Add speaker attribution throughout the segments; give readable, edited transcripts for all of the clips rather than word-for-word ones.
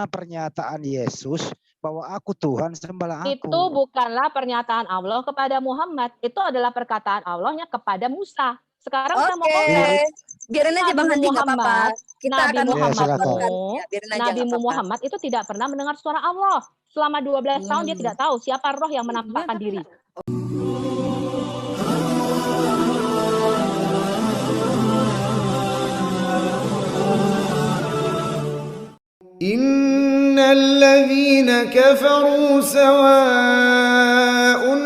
Speaker 1: pernyataan Yesus bahwa aku Tuhan, sembahlah aku.
Speaker 2: Itu bukanlah pernyataan Allah kepada Muhammad. Itu adalah perkataan Allahnya kepada Musa. Sekarang saya mau compare.
Speaker 3: Biarin aja Bang Handi, nggak apa-apa.
Speaker 2: Nabi
Speaker 3: Muhammad
Speaker 2: Muhammad itu tidak pernah mendengar suara Allah. Selama 12 tahun dia tidak tahu siapa roh yang menampakkan diri.
Speaker 4: Innalladzina kafaru sawa'un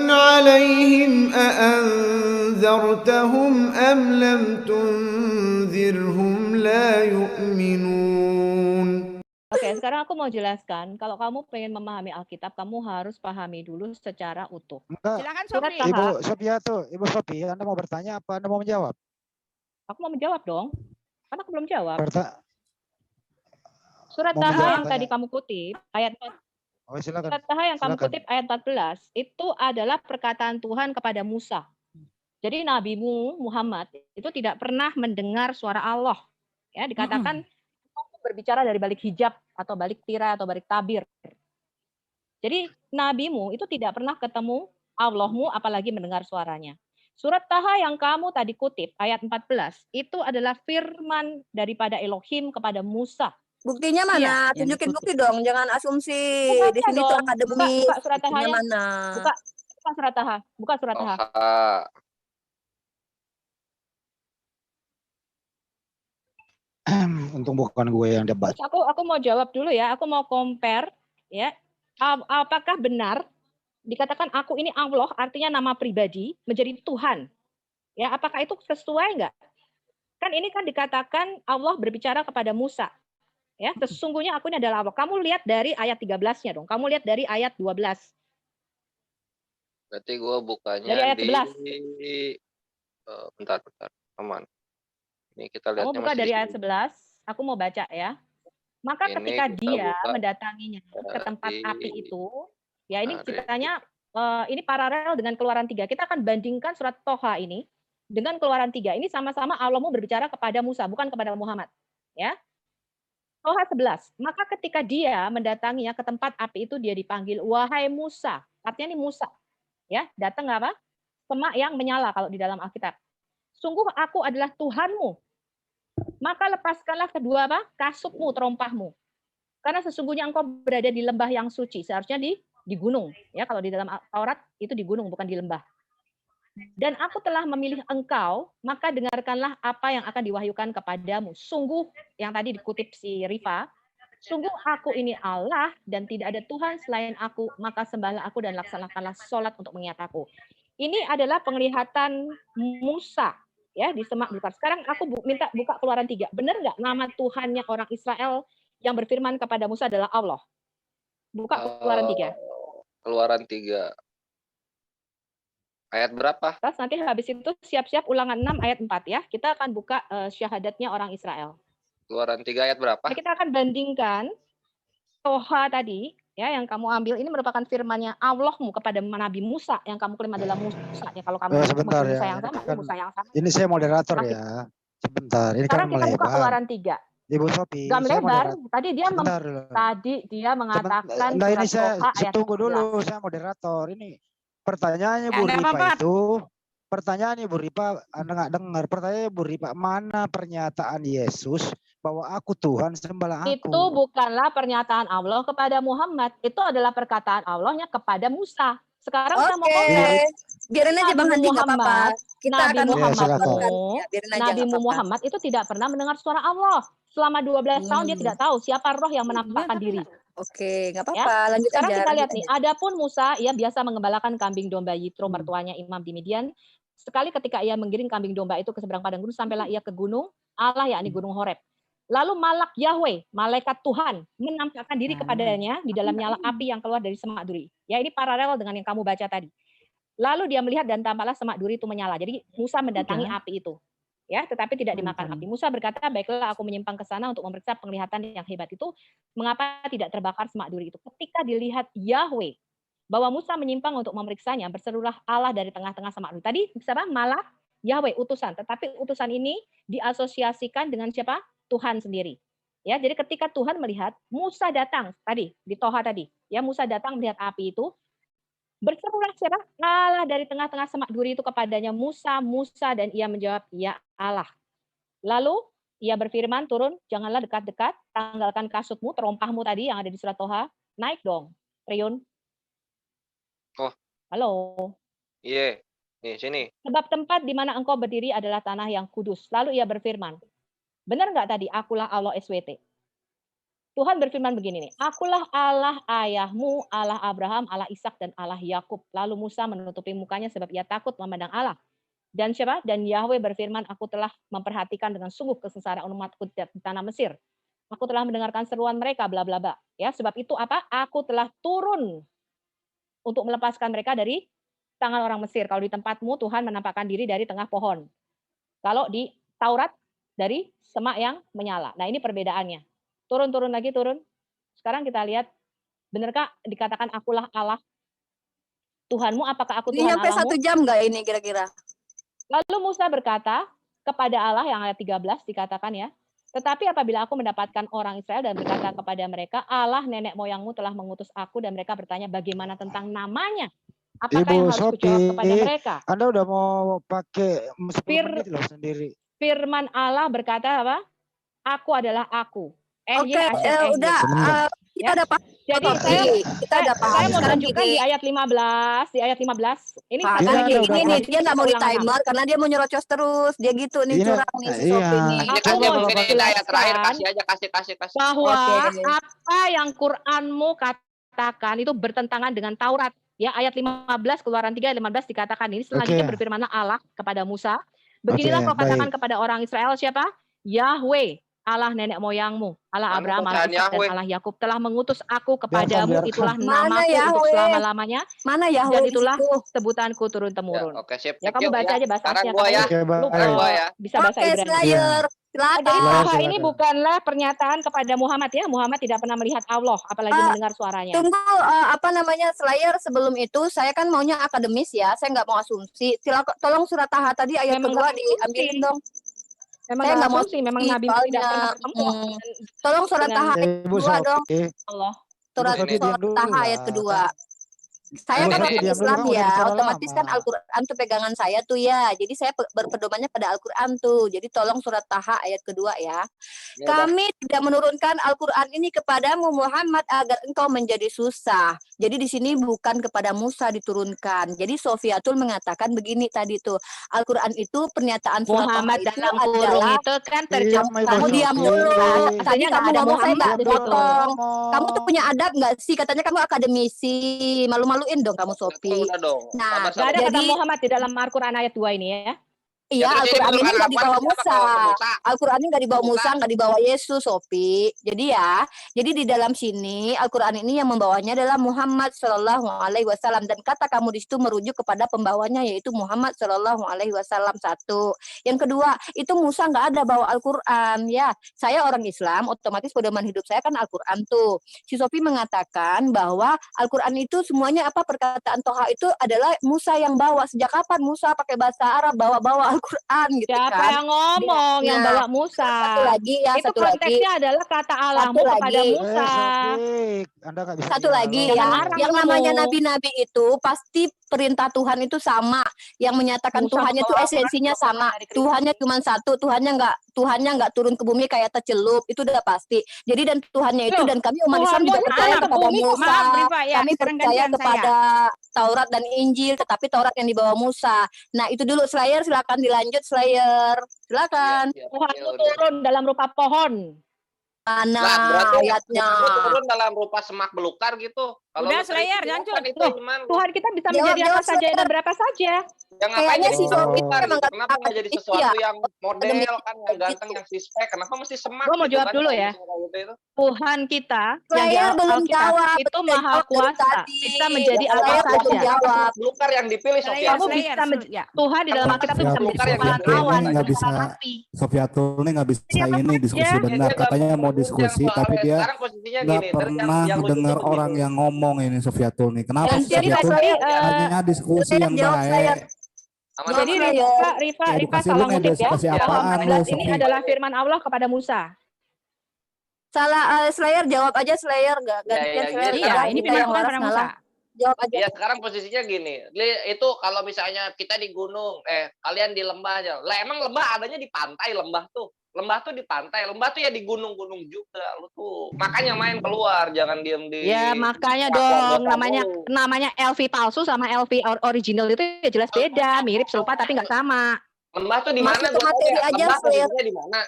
Speaker 4: 'alaihim a'anzartahum am lam tunzirhum la yu'minun.
Speaker 2: Oke, sekarang aku mau jelaskan, kalau kamu pengen memahami Alkitab, kamu harus pahami dulu secara utuh.
Speaker 1: Silakan Ibu Sophie, Anda mau bertanya apa Anda mau menjawab?
Speaker 2: Aku mau menjawab dong, karena aku belum jawab. Surat
Speaker 1: Mau
Speaker 2: Taha
Speaker 1: menjawab
Speaker 2: yang tadi kamu kutip, ayat
Speaker 1: silakan.
Speaker 2: Surat Taha yang kamu kutip ayat 14, itu adalah perkataan Tuhan kepada Musa. Jadi nabimu Muhammad itu tidak pernah mendengar suara Allah. Ya, dikatakan berbicara dari balik hijab atau balik tirai atau balik tabir. Jadi nabimu itu tidak pernah ketemu Allahmu apalagi mendengar suaranya. Surat Taha yang kamu tadi kutip ayat 14 itu adalah firman daripada Elohim kepada Musa.
Speaker 3: Buktinya mana?
Speaker 2: Iya,
Speaker 3: tunjukin bukti dong, jangan asumsi. Di sini tuh akademi.
Speaker 2: Buka surat Taha
Speaker 3: mana?
Speaker 2: Buka surat Taha. Buka surat Taha.
Speaker 1: Untung bukan gue yang debat.
Speaker 2: Aku mau jawab dulu ya. Aku mau compare ya. Apakah benar dikatakan aku ini Allah artinya nama pribadi menjadi Tuhan? Ya, apakah itu sesuai enggak? Kan ini kan dikatakan Allah berbicara kepada Musa. Ya, sesungguhnya aku ini adalah Allah. Kamu lihat dari ayat 13-nya dong. Kamu lihat dari ayat 12.
Speaker 5: Berarti gue bukanya
Speaker 2: dari ayat 11.
Speaker 5: Bentar, aman. Ini kita lihatnya
Speaker 2: kamu buka dari ayat 11, aku mau baca ya. Maka ketika dia mendatanginya ke tempat api itu, ya ini ceritanya, ini paralel dengan Keluaran 3. Kita akan bandingkan surat Toha ini dengan Keluaran 3. Ini sama-sama Allah mau berbicara kepada Musa, bukan kepada Muhammad. Ya. Toha 11. Maka ketika dia mendatanginya ke tempat api itu, dia dipanggil, wahai Musa. Artinya ini Musa. Ya, datang apa? Semak yang menyala kalau di dalam Alkitab. Sungguh aku adalah Tuhanmu. Maka lepaskanlah kedua apa? Kasupmu, terompahmu. Karena sesungguhnya engkau berada di lembah yang suci. Seharusnya di gunung. Ya, kalau di dalam Taurat itu di gunung, bukan di lembah. Dan aku telah memilih engkau, maka dengarkanlah apa yang akan diwahyukan kepadamu. Sungguh, yang tadi dikutip si Rifa, sungguh aku ini Allah dan tidak ada Tuhan selain aku, maka sembahlah aku dan laksanakanlah sholat untuk mengingat aku. Ini adalah penglihatan Musa. Ya, di semak belukar. Sekarang aku minta buka Keluaran 3. Benar nggak nama Tuhannya orang Israel yang berfirman kepada Musa adalah Allah? Buka Keluaran 3.
Speaker 5: Keluaran 3. Ayat berapa?
Speaker 2: Terus nanti habis itu siap-siap Ulangan 6 ayat 4 ya. Kita akan buka syahadatnya orang Israel.
Speaker 5: Keluaran 3 ayat berapa?
Speaker 2: Nah, kita akan bandingkan Toha tadi ya yang kamu ambil ini merupakan firman-Nya Allahmu kepada Nabi Musa yang kamu klaim adalah Musa ya. Kalau kamu
Speaker 1: sebentar ya.
Speaker 2: Musa yang sama, Musa yang sama.
Speaker 1: Ini saya moderator ya. Sebentar. Ini
Speaker 2: sekarang
Speaker 1: kan
Speaker 2: kita buka
Speaker 1: melebar.
Speaker 2: Keluaran 3.
Speaker 1: Ibu Sophie,
Speaker 2: Gak melebar. Tadi dia mengatakan
Speaker 1: nah, ini saya
Speaker 2: ayat
Speaker 1: tunggu dulu, saya moderator. Ini pertanyaannya Bu Ripa itu, pertanyaannya Bu Ripa, Anda nggak dengar. Pertanyaannya Bu Ripa, mana pernyataan Yesus bahwa aku Tuhan, sembahlah aku?
Speaker 2: Itu bukanlah pernyataan Allah kepada Muhammad. Itu adalah perkataan Allahnya kepada Musa. Sekarang saya mau compare.
Speaker 3: Biarin aja Bang Handi, nggak apa-apa.
Speaker 2: Nabi Muhammad itu tidak pernah mendengar suara Allah. Selama 12 tahun dia tidak tahu siapa roh yang menampakkan diri.
Speaker 3: Oke, nggak apa-apa. Ya. Lanjut
Speaker 2: sekarang
Speaker 3: aja.
Speaker 2: Kita lihat nih. Adapun Musa, ia biasa mengembalakan kambing domba Yitro, mertuanya Imam di Midian. Sekali ketika ia menggiring kambing domba itu ke seberang padang gurun, sampailah ia ke gunung Allah, yakni gunung Horeb. Lalu malak Yahweh, malaikat Tuhan, menampakkan diri kepadanya di dalam nyala api yang keluar dari semak duri. Ya, ini paralel dengan yang kamu baca tadi. Lalu dia melihat dan tampaklah semak duri itu menyala. Jadi Musa mendatangi api itu. Ya, tetapi tidak dimakan api. Musa berkata, baiklah aku menyimpang ke sana untuk memeriksa penglihatan yang hebat itu. Mengapa tidak terbakar semak duri itu? Ketika dilihat Yahweh, bahwa Musa menyimpang untuk memeriksanya, berserulah Allah dari tengah-tengah semak duri. Tadi siapa? Malak Yahweh, utusan. Tetapi utusan ini diasosiasikan dengan siapa? Tuhan sendiri. Ya, jadi ketika Tuhan melihat Musa datang tadi di Toha tadi, ya Musa datang melihat api itu, berserulah siapa? Allah dari tengah-tengah semak duri itu kepadanya, Musa, Musa, dan ia menjawab, ya Allah. Lalu ia berfirman, turun, janganlah dekat-dekat, tanggalkan kasutmu, terompahmu tadi yang ada di surat Toha, naik dong, Triun.
Speaker 5: Oh.
Speaker 2: Halo.
Speaker 5: Iya, nih sini.
Speaker 2: Sebab tempat di mana engkau berdiri adalah tanah yang kudus. Lalu ia berfirman, benar nggak tadi, akulah Allah SWT. Tuhan berfirman begini nih, akulah Allah ayahmu, Allah Abraham, Allah Ishak, dan Allah Yakub. Lalu Musa menutupi mukanya sebab ia takut memandang Allah. Dan siapa? Dan Yahweh berfirman, aku telah memperhatikan dengan sungguh kesengsaraan umatku di tanah Mesir. Aku telah mendengarkan seruan mereka, bla bla bla. Ya, sebab itu apa? Aku telah turun untuk melepaskan mereka dari tangan orang Mesir. Kalau di tempatmu Tuhan menampakkan diri dari tengah pohon. Kalau di Taurat dari semak yang menyala. Nah, ini perbedaannya. Turun lagi, turun. Sekarang kita lihat, benarkah dikatakan akulah Allah Tuhanmu, apakah aku
Speaker 3: Ini
Speaker 2: Tuhan
Speaker 3: nyampe
Speaker 2: Allahmu?
Speaker 3: 1 jam nggak ini kira-kira?
Speaker 2: Lalu Musa berkata kepada Allah, yang ayat 13 dikatakan ya, tetapi apabila aku mendapatkan orang Israel dan berkata kepada mereka, Allah nenek moyangmu telah mengutus aku, dan mereka bertanya bagaimana tentang namanya? Apakah
Speaker 1: Ibu
Speaker 2: yang harus
Speaker 1: Sophie,
Speaker 2: kujawab kepada mereka?
Speaker 1: Anda udah mau pakai 10 menit loh sendiri.
Speaker 2: Firman Allah berkata apa? Aku adalah aku.
Speaker 3: Oke,
Speaker 2: Asyar,
Speaker 3: udah kita
Speaker 2: Ya.
Speaker 3: udah paham.
Speaker 2: Jadi
Speaker 3: Kita udah paham.
Speaker 2: saya mau
Speaker 3: Sekarang
Speaker 2: tunjukkan
Speaker 3: gini.
Speaker 2: di ayat 15, Ini
Speaker 3: Pak,
Speaker 2: satu
Speaker 1: Iya,
Speaker 2: lagi.
Speaker 1: udah
Speaker 3: ini dia nggak mau di
Speaker 2: ulang-ulang.
Speaker 3: timer karena dia mau nyerocos terus. Dia gitu nih,
Speaker 1: Ini-
Speaker 3: curang nih si
Speaker 1: iya.
Speaker 3: Sophie nih.
Speaker 5: Ini
Speaker 2: Aku
Speaker 5: kan dia
Speaker 2: mau
Speaker 5: mungkin ini ayat terakhir,
Speaker 2: jelaskan
Speaker 5: kasih aja, kasih.
Speaker 2: bahwa
Speaker 3: Oke.
Speaker 2: apa yang Quranmu katakan itu bertentangan dengan Taurat. Ya, ayat 15 Keluaran 3 ayat 15 dikatakan ini, selanjutnya
Speaker 1: Oke.
Speaker 2: berfirmanlah Allah kepada Musa, beginilah kau katakan
Speaker 1: baik.
Speaker 2: kepada orang Israel siapa? Yahweh, Allah nenek moyangmu, Allah
Speaker 5: Mana
Speaker 2: Abraham, Allah
Speaker 5: bacaan
Speaker 2: Ishak, dan
Speaker 5: Yahweh?
Speaker 2: Allah Yakub telah mengutus aku kepadamu,
Speaker 1: Biarkan.
Speaker 2: itulah
Speaker 3: Mana
Speaker 2: namaku untuk
Speaker 3: Yahweh?
Speaker 2: selama-lamanya,
Speaker 3: Mana
Speaker 2: dan
Speaker 3: Yahweh di
Speaker 2: itulah
Speaker 3: situ?
Speaker 2: sebutanku
Speaker 5: Ya,
Speaker 2: turun-temurun.
Speaker 5: oke, sip.
Speaker 2: Ya,
Speaker 5: Thank
Speaker 2: kamu
Speaker 5: you,
Speaker 2: baca
Speaker 5: ya.
Speaker 2: aja bahasa
Speaker 5: Sekarang
Speaker 2: Asia,
Speaker 5: gua
Speaker 2: kamu
Speaker 5: ya.
Speaker 1: Oke,
Speaker 2: lu
Speaker 5: Sekarang gua ya.
Speaker 2: bisa bahasa
Speaker 3: Oke,
Speaker 2: Ibrani.
Speaker 3: Slayer.
Speaker 2: Jadi
Speaker 3: Silakan.
Speaker 2: Toha
Speaker 1: Silakan.
Speaker 2: ini bukanlah pernyataan kepada Muhammad ya. Muhammad tidak pernah melihat Allah, apalagi
Speaker 3: Ah,
Speaker 2: mendengar suaranya.
Speaker 3: Tunggu, apa namanya, Slayer, sebelum itu saya kan maunya akademis ya, saya nggak mau asumsi. Silakan, tolong surat Taha tadi ayat
Speaker 2: Memang
Speaker 3: kedua
Speaker 2: nggak asumsi.
Speaker 3: diambilin dong.
Speaker 2: Memang
Speaker 3: Saya
Speaker 2: nggak
Speaker 3: nggak mau
Speaker 2: asumsi, memang
Speaker 3: asumsi
Speaker 2: Nabi tidak
Speaker 3: soalnya.
Speaker 2: pernah bertemu
Speaker 3: Tolong surat
Speaker 2: dengan
Speaker 3: Taha ayat
Speaker 1: Ibu
Speaker 3: kedua dong.
Speaker 1: Sophie,
Speaker 2: Allah.
Speaker 3: Surat
Speaker 1: Ibu Sophie diam dulu
Speaker 3: Taha
Speaker 1: lah.
Speaker 3: ayat kedua. Saya
Speaker 5: Ibu
Speaker 3: kan
Speaker 5: Sophie
Speaker 3: orang
Speaker 1: diam dulu,
Speaker 3: Islam
Speaker 1: kan udah
Speaker 3: ya,
Speaker 1: bicara
Speaker 3: otomatis kan
Speaker 1: lama.
Speaker 3: Al-Quran tuh pegangan saya tuh ya. Jadi saya berpedomannya pada Al-Quran tuh. Jadi tolong surat Taha ayat kedua ya.
Speaker 5: Ya udah.
Speaker 3: Kami tidak menurunkan Al-Quran ini kepadamu Muhammad agar engkau menjadi susah. Jadi di sini bukan kepada Musa diturunkan. Jadi Sofiatul mengatakan begini tadi tuh. Al-Quran itu pernyataan surat Taha
Speaker 2: Muhammad
Speaker 3: itu
Speaker 2: dalam kurung
Speaker 3: adalah
Speaker 2: itu kan
Speaker 1: Diam,
Speaker 2: terjemah.
Speaker 1: Ibu
Speaker 3: kamu diam
Speaker 1: Sophie.
Speaker 3: dulu. Tadi
Speaker 2: Artinya nggak
Speaker 3: kamu
Speaker 2: ada
Speaker 3: ngomong saya
Speaker 2: Muhammad
Speaker 3: nggak
Speaker 2: di situ.
Speaker 3: potong. Kamu tuh
Speaker 1: Ngomong.
Speaker 3: punya adab nggak sih? Katanya kamu akademisi. Malu-maluin dong kamu Sofi.
Speaker 5: Udah dong.
Speaker 3: Nah,
Speaker 2: Nggak ada kata
Speaker 3: jadi
Speaker 2: Muhammad di dalam Al-Quran ayat 2 ini ya.
Speaker 3: iya,
Speaker 5: Ya, terus
Speaker 3: Al-Quran ini
Speaker 5: menurunkan
Speaker 3: nggak dibawa
Speaker 5: Al-Quran siapa
Speaker 3: Musa.
Speaker 5: ke Musa?
Speaker 3: Al-Quran ini nggak dibawa
Speaker 5: Musa.
Speaker 3: Musa, nggak dibawa Yesus, Sofi. Jadi ya, jadi di dalam sini Al-Quran ini yang membawanya adalah Muhammad Shallallahu Alaihi Wasallam, dan kata kamu di situ merujuk kepada pembawanya yaitu Muhammad Shallallahu Alaihi Wasallam. Satu. Yang kedua, itu Musa nggak ada bawa Al-Quran. Ya, saya orang Islam, otomatis pedoman hidup saya kan Al-Quran tuh. Si Sofi mengatakan bahwa Al-Quran itu semuanya apa, perkataan Toha itu adalah Musa yang bawa. Sejak kapan Musa pakai bahasa Arab bawa Al-Quran gitu
Speaker 2: Siapa
Speaker 3: kan?
Speaker 2: yang ngomong yang
Speaker 3: Nah,
Speaker 2: bawa Musa?
Speaker 3: Satu lagi ya,
Speaker 2: Itu
Speaker 3: satu lagi.
Speaker 2: konteksnya adalah kata Allahmu
Speaker 3: Satu
Speaker 2: kepada
Speaker 3: lagi.
Speaker 2: Musa.
Speaker 1: Sophie, Anda nggak bisa
Speaker 3: Satu
Speaker 1: dialog.
Speaker 3: lagi
Speaker 2: Jangan
Speaker 3: ya,
Speaker 2: ngarang
Speaker 3: yang
Speaker 2: kamu.
Speaker 3: namanya nabi-nabi itu pasti perintah Tuhan itu sama. Yang menyatakan
Speaker 2: Musa
Speaker 3: Tuhannya itu
Speaker 2: membawa
Speaker 3: esensinya
Speaker 2: Al-Quran
Speaker 3: sama.
Speaker 2: dari Kristus.
Speaker 3: Tuhannya cuma satu, Tuhannya nggak turun ke bumi kayak tercelup, itu udah pasti. Jadi dan Tuhannya itu,
Speaker 2: Loh,
Speaker 3: dan kami umat Islam
Speaker 2: Tuhanmu
Speaker 3: juga
Speaker 2: yang
Speaker 3: percaya
Speaker 2: turun ke
Speaker 3: kepada
Speaker 2: bumi kok.
Speaker 3: Musa.
Speaker 2: Maaf, Rifa, ya.
Speaker 3: Kami
Speaker 2: Sekarang
Speaker 3: percaya
Speaker 2: gantian saya.
Speaker 3: kepada Taurat dan Injil, tetapi Taurat yang dibawa Musa. Nah itu dulu, Slayer, silakan dilanjut, Slayer. Silakan.
Speaker 5: Iya,
Speaker 2: Tuhanmu
Speaker 5: ya udah.
Speaker 2: turun dalam rupa pohon.
Speaker 3: Mana
Speaker 5: Lah, berarti
Speaker 3: ayatnya?
Speaker 5: lu turun dalam rupa semak belukar gitu. Kalau
Speaker 2: Udah,
Speaker 5: lu
Speaker 2: Slayer,
Speaker 5: teliti,
Speaker 2: lanjut.
Speaker 5: kan itu
Speaker 2: Loh,
Speaker 5: gimana?
Speaker 2: Tuhan kita bisa
Speaker 3: Jawab,
Speaker 2: menjadi apa
Speaker 3: jawab,
Speaker 2: saja dan
Speaker 3: Slayer.
Speaker 2: berapa saja.
Speaker 5: Yang ngapain
Speaker 3: Kayaknya
Speaker 5: jadi
Speaker 3: si
Speaker 5: semak
Speaker 3: Sofi
Speaker 5: belukar
Speaker 3: emang
Speaker 5: gitu?
Speaker 3: nggak
Speaker 5: Kenapa nggak jadi
Speaker 3: akademisi
Speaker 5: sesuatu
Speaker 3: ya?
Speaker 5: yang model kan, yang
Speaker 3: Akademisi
Speaker 5: ganteng,
Speaker 3: gitu.
Speaker 5: yang sispek? Kenapa mesti semak?
Speaker 2: Gua mau
Speaker 5: gitu
Speaker 2: jawab
Speaker 5: kan,
Speaker 2: dulu
Speaker 5: kalau
Speaker 2: ya.
Speaker 5: misalnya gitu itu?
Speaker 2: Tuhan kita yang di
Speaker 3: Slayer belum
Speaker 2: Alkitab
Speaker 3: jawab.
Speaker 2: itu
Speaker 3: Udah
Speaker 2: maha
Speaker 3: jawab dari
Speaker 2: kuasa,
Speaker 3: tadi.
Speaker 2: bisa menjadi
Speaker 5: Ya,
Speaker 2: apa
Speaker 3: Slayer
Speaker 5: kenapa
Speaker 3: belum
Speaker 2: saja.
Speaker 3: jawab.
Speaker 5: semak belukar yang dipilih, Sofia?
Speaker 2: Kamu bisa Tuhan di dalam
Speaker 5: Kenapa
Speaker 2: Alkitab itu bisa
Speaker 5: semak
Speaker 2: menjadi
Speaker 5: belukar yang
Speaker 2: kepalan
Speaker 5: dipilih?
Speaker 2: awan,
Speaker 6: ini nggak bisa,
Speaker 2: api.
Speaker 6: Sofiatul ini nggak bisa
Speaker 2: Jadi apa
Speaker 6: ini
Speaker 2: aja?
Speaker 6: diskusi
Speaker 5: Ya,
Speaker 6: benar.
Speaker 5: dia
Speaker 6: Katanya
Speaker 5: nggak
Speaker 6: mau
Speaker 5: perlu
Speaker 6: diskusi,
Speaker 5: yang
Speaker 6: tapi
Speaker 5: soalnya
Speaker 6: dia
Speaker 5: sekarang posisinya
Speaker 6: nggak
Speaker 5: gini. Terus
Speaker 6: pernah
Speaker 5: yang lucu tuh
Speaker 6: dengar
Speaker 5: begini.
Speaker 6: orang yang ngomong ini Sofiatul nih. Kenapa
Speaker 2: Dan
Speaker 6: sih
Speaker 2: jadi
Speaker 6: Sofiatul?
Speaker 2: tadi
Speaker 6: Hanya diskusi
Speaker 3: Slayer
Speaker 6: yang
Speaker 3: jawab, Slayer.
Speaker 6: baik.
Speaker 5: Aman,
Speaker 3: Jawab,
Speaker 2: jadi
Speaker 5: aman.
Speaker 3: Slayer.
Speaker 2: Rifa,
Speaker 6: Edukasi
Speaker 2: salah
Speaker 6: lu
Speaker 2: ngutip ya.
Speaker 6: edukasi
Speaker 2: Toha
Speaker 6: apaan lu,
Speaker 2: 14 ini
Speaker 6: Sofi?
Speaker 2: adalah firman Allah kepada Musa.
Speaker 3: Salah Slayer, jawab aja Slayer, gantian Slayer.
Speaker 5: gitu.
Speaker 2: Iya, ini
Speaker 3: kita yang
Speaker 2: bukan
Speaker 3: waras
Speaker 2: pada
Speaker 3: ngalah.
Speaker 2: Musa.
Speaker 3: Jawab aja.
Speaker 5: Ya sekarang posisinya gini, itu kalau misalnya kita di gunung, kalian di lembah aja. Lah emang lembah adanya di pantai, lembah tuh di pantai, lembah tuh ya di gunung-gunung juga. Lu tuh makanya main keluar, jangan diem di.
Speaker 2: Ya makanya
Speaker 5: Wah,
Speaker 2: dong,
Speaker 5: bosan
Speaker 2: namanya LV palsu sama LV original itu ya jelas beda, mirip serupa tapi nggak sama.
Speaker 5: Lembah tuh di mana?
Speaker 3: Masuk ke materi aja,
Speaker 5: Lembah
Speaker 3: Slayer.
Speaker 5: posisinya di mana?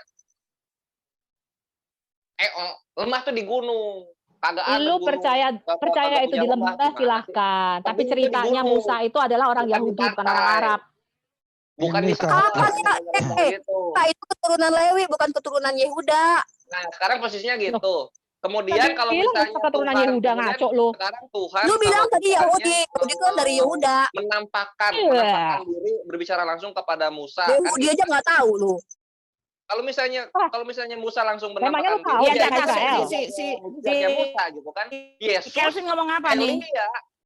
Speaker 5: Lembah tuh di gunung. Kagak ada
Speaker 2: Lu
Speaker 5: gunung.
Speaker 2: percaya
Speaker 5: Kagak
Speaker 2: itu
Speaker 5: punya
Speaker 2: di lembah
Speaker 5: gimana sih?
Speaker 2: silahkan, tapi
Speaker 5: Tapi itu di
Speaker 2: ceritanya
Speaker 5: gunung.
Speaker 2: Musa itu adalah orang
Speaker 5: Bukan di
Speaker 2: Yahudi bukan orang
Speaker 5: pantai.
Speaker 2: Arab.
Speaker 5: Bukan
Speaker 1: Ini
Speaker 5: di sana.
Speaker 3: Apa sih?
Speaker 5: Gitu.
Speaker 3: Nah, itu keturunan Lewi, bukan keturunan Yehuda.
Speaker 5: Nah, sekarang posisinya gitu. Kemudian kalau
Speaker 2: Tadi lu
Speaker 5: misalnya
Speaker 2: keturunan
Speaker 5: Tuhan,
Speaker 2: Yehuda,
Speaker 5: kemudian
Speaker 2: ngaco lu.
Speaker 5: sekarang Tuhan
Speaker 3: Lu bilang
Speaker 5: kalau
Speaker 3: tadi
Speaker 5: Tuhannya,
Speaker 3: Yahudi. Yahudi kan dari Yehuda.
Speaker 5: menampakkan
Speaker 2: Iya.
Speaker 5: diri berbicara langsung kepada Musa.
Speaker 3: Yahudi aja nggak tahu lu.
Speaker 5: Kalau misalnya Musa langsung
Speaker 2: Memangnya lu
Speaker 5: menampakkan
Speaker 2: tahu
Speaker 5: diri,
Speaker 2: ya,
Speaker 5: ya,
Speaker 2: Israel?
Speaker 5: Musa gitu kan. Yesus
Speaker 7: Kelvin ngomong apa nih?
Speaker 5: Elia